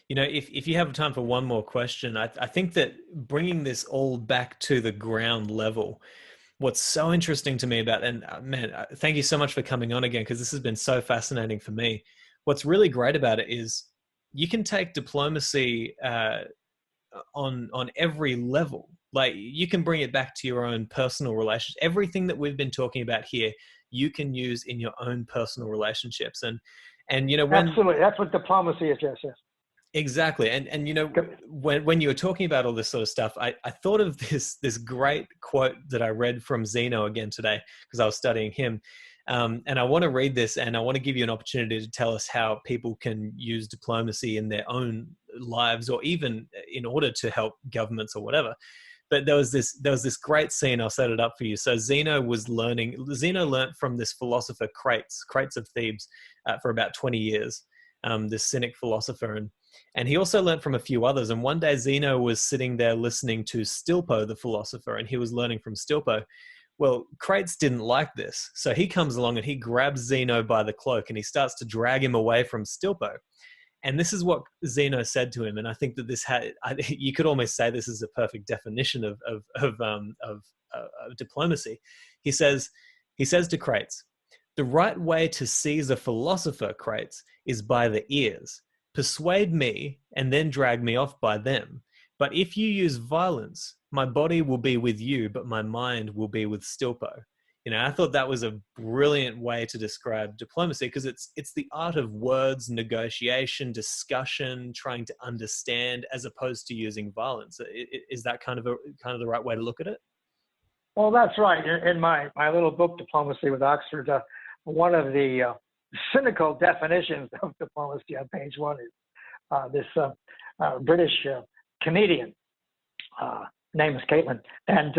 if you have time for one more question, I think that bringing this all back to the ground level, what's so interesting to me about, and thank you so much for coming on again, because this has been so fascinating for me. What's really great about it is you can take diplomacy on every level. Like, you can bring it back to your own personal relationships. Everything that we've been talking about here, you can use in your own personal relationships. And absolutely, that's what diplomacy is. Yes. Exactly. And when you were talking about all this sort of stuff, I thought of this great quote that I read from Zeno again today, because I was studying him. And I want to read this, and I want to give you an opportunity to tell us how people can use diplomacy in their own lives, or even in order to help governments or whatever. But there was this great scene. I'll set it up for you. So Zeno learned from this philosopher Crates of Thebes for about 20 years, this Cynic philosopher. And he also learned from a few others. And one day Zeno was sitting there listening to Stilpo, the philosopher, and he was learning from Stilpo. Well, Crates didn't like this. So he comes along and he grabs Zeno by the cloak and he starts to drag him away from Stilpo. And this is what Zeno said to him. And I think that you could almost say this is a perfect definition of diplomacy. He says to Crates, "The right way to seize a philosopher, Crates, is by the ears. Persuade me and then drag me off by them. But if you use violence, my body will be with you, but my mind will be with Stilpo." I thought that was a brilliant way to describe diplomacy, because it's the art of words, negotiation, discussion, trying to understand, as opposed to using violence. Is that kind of the right way to look at it? Well, that's right. In my little book, Diplomacy with Oxford, one of the cynical definitions of diplomacy on page 1 is this British comedian, name is Caitlin, and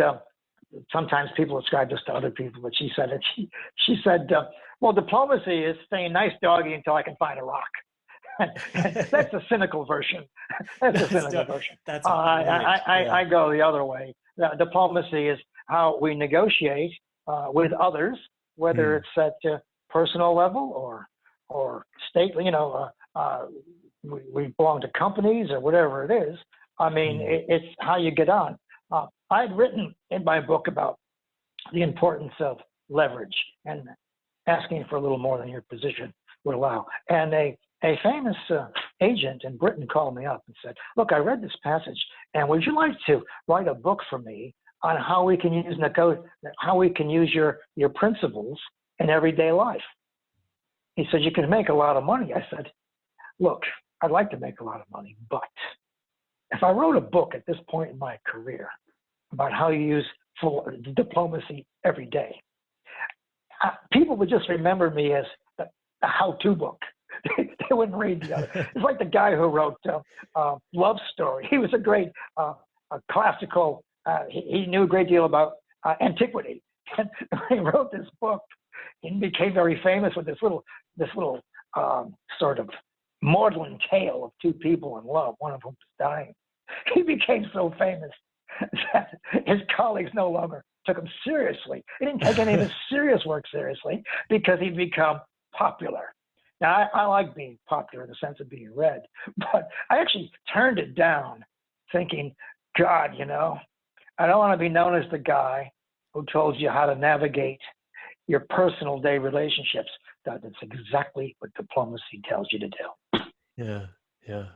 sometimes people ascribe this to other people, but she said it. She said, well, diplomacy is saying nice doggy until I can find a rock. And that's a cynical version. That's a cynical version. I go the other way. Diplomacy is how we negotiate with others, whether it's at personal level or state. We belong to companies or whatever it is. I mean, it's how you get on. I'd written in my book about the importance of leverage and asking for a little more than your position would allow. And a famous agent in Britain called me up and said, "Look, I read this passage, and would you like to write a book for me on how we can use your principles in everyday life?" He said, "You can make a lot of money." I said, "Look, I'd like to make a lot of money, but if I wrote a book at this point in my career about how you use diplomacy every day, people would just remember me as a how-to book. They wouldn't read the other. It's like the guy who wrote Love Story. He was a great classical. He knew a great deal about antiquity, and when he wrote this book, he became very famous with this little sort of maudlin tale of two people in love, one of whom was dying. He became so famous that his colleagues no longer took him seriously. He didn't take any of his serious work seriously because he'd become popular. Now, I like being popular in the sense of being read, but I actually turned it down thinking, God, I don't want to be known as the guy who told you how to navigate your personal day relationships. That's exactly what diplomacy tells you to do. Yeah.